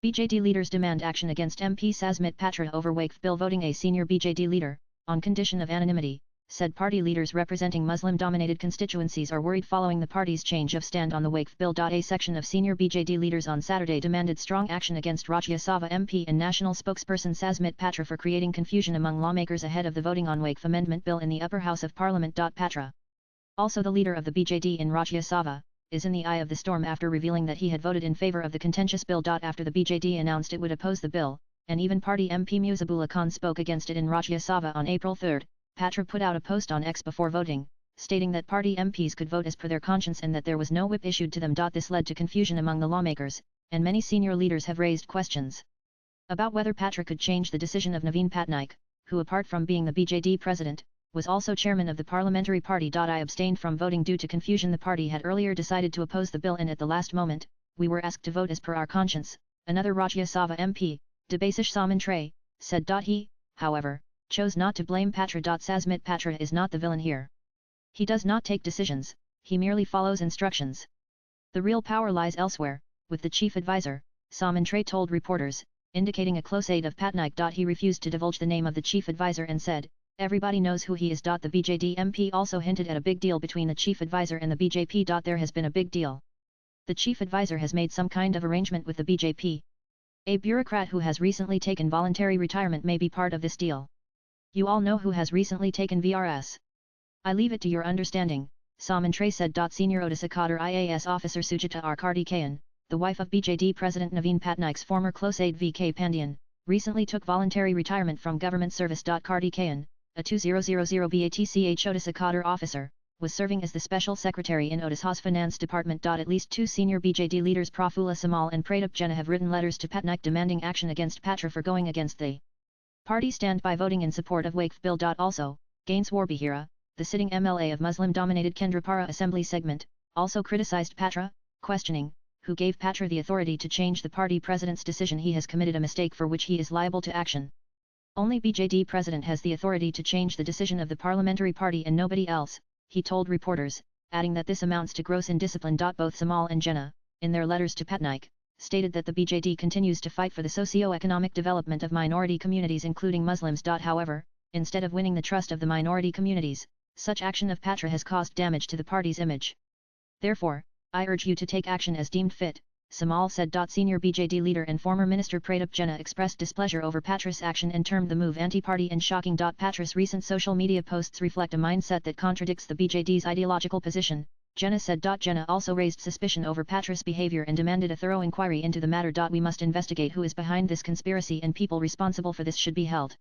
BJD leaders demand action against MP Sasmit Patra over Waqf bill voting. A senior BJD leader, on condition of anonymity, said party leaders representing Muslim-dominated constituencies are worried following the party's change of stand on the Waqf bill. A section of senior BJD leaders on Saturday demanded strong action against Rajya Sabha MP and national spokesperson Sasmit Patra for creating confusion among lawmakers ahead of the voting on Waqf amendment bill in the upper house of Parliament. Patra, also the leader of the BJD in Rajya Sabha, is in the eye of the storm after revealing that he had voted in favour of the contentious bill. After the BJD announced it would oppose the bill, and even party MP Musibullah Khan spoke against it in Rajya Sabha on April 3, Patra put out a post on X before voting, stating that party MPs could vote as per their conscience and that there was no whip issued to them. This led to confusion among the lawmakers, and many senior leaders have raised questions about whether Patra could change the decision of Naveen Patnaik, who apart from being the BJD president, was also chairman of the parliamentary party. I abstained from voting due to confusion. The party had earlier decided to oppose the bill and at the last moment, we were asked to vote as per our conscience, another Rajya Sabha MP, Debasish Samantre, said. He, however, chose not to blame Patra. Sasmit Patra is not the villain here. He does not take decisions, he merely follows instructions. The real power lies elsewhere, with the chief advisor, Samantre told reporters, indicating a close aide of Patnaik. He refused to divulge the name of the chief advisor and said, everybody knows who he is. The BJD MP also hinted at a big deal between the chief advisor and the BJP. There has been a big deal. The chief advisor has made some kind of arrangement with the BJP. A bureaucrat who has recently taken voluntary retirement may be part of this deal. You all know who has recently taken VRS. I leave it to your understanding, Samantre said. Senior Odisha Cadre IAS officer Sujita R. Kartikeyan, the wife of BJD President Naveen Patnaik's former close aide V.K. Pandian, recently took voluntary retirement from government service. Kartikeyan, a 2000 BATCH Odisha Cadre officer, was serving as the special secretary in Odisha's finance department. At least two senior BJD leaders Prafulla Samal and Pratap Jena have written letters to Patnaik demanding action against Patra for going against the party stand by voting in support of Waqf bill. Also, Gainswar Behera, the sitting MLA of Muslim-dominated Kendrapara Assembly segment, also criticized Patra, questioning, who gave Patra the authority to change the party president's decision. He has committed a mistake for which he is liable to action. Only BJD president has the authority to change the decision of the parliamentary party and nobody else, he told reporters, adding that this amounts to gross indiscipline. Both Samal and Jena, in their letters to Patnaik, stated that the BJD continues to fight for the socio-economic development of minority communities including Muslims. However, instead of winning the trust of the minority communities, such action of Patra has caused damage to the party's image. Therefore, I urge you to take action as deemed fit, Samal said. Senior BJD leader and former minister Pratap Jena expressed displeasure over Patra's action and termed the move anti-party and shocking. Patra's recent social media posts reflect a mindset that contradicts the BJD's ideological position, Jena said. Jena also raised suspicion over Patra's behavior and demanded a thorough inquiry into the matter. We must investigate who is behind this conspiracy and people responsible for this should be held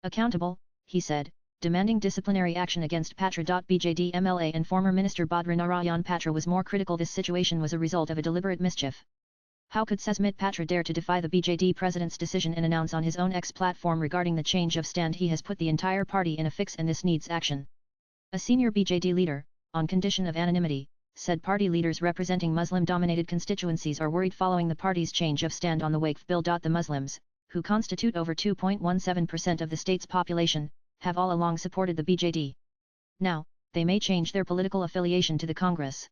accountable, he said, demanding disciplinary action against Patra. BJD MLA and former minister Badra Narayan Patra was more critical. This situation was a result of a deliberate mischief. How could Sasmit Patra dare to defy the BJD president's decision and announce on his own X platform regarding the change of stand? He has put the entire party in a fix and this needs action. A senior BJD leader, on condition of anonymity, said party leaders representing Muslim-dominated constituencies are worried following the party's change of stand on the Waqf bill. The Muslims, who constitute over 2.17% of the state's population, have all along supported the BJD. Now, they may change their political affiliation to the Congress.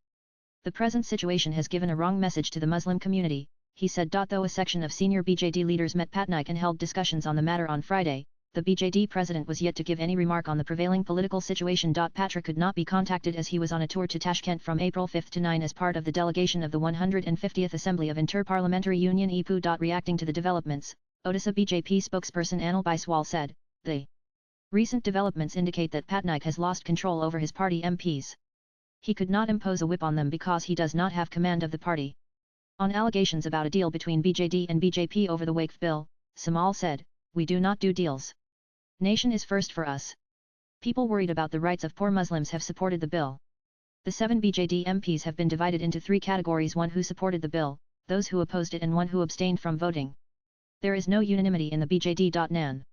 The present situation has given a wrong message to the Muslim community, he said. Though a section of senior BJD leaders met Patnaik and held discussions on the matter on Friday, the BJD president was yet to give any remark on the prevailing political situation. Patra could not be contacted as he was on a tour to Tashkent from April 5 to 9 as part of the delegation of the 150th Assembly of Inter-Parliamentary Union (IPU). Reacting to the developments, Odisha BJP spokesperson Anil Biswal said, the recent developments indicate that Patnaik has lost control over his party MPs. He could not impose a whip on them because he does not have command of the party. On allegations about a deal between BJD and BJP over the Waqf bill, Samal said, we do not do deals. Nation is first for us. People worried about the rights of poor Muslims have supported the bill. The 7 BJD MPs have been divided into 3 categories: one who supported the bill, those who opposed it and one who abstained from voting. There is no unanimity in the BJD. Nan.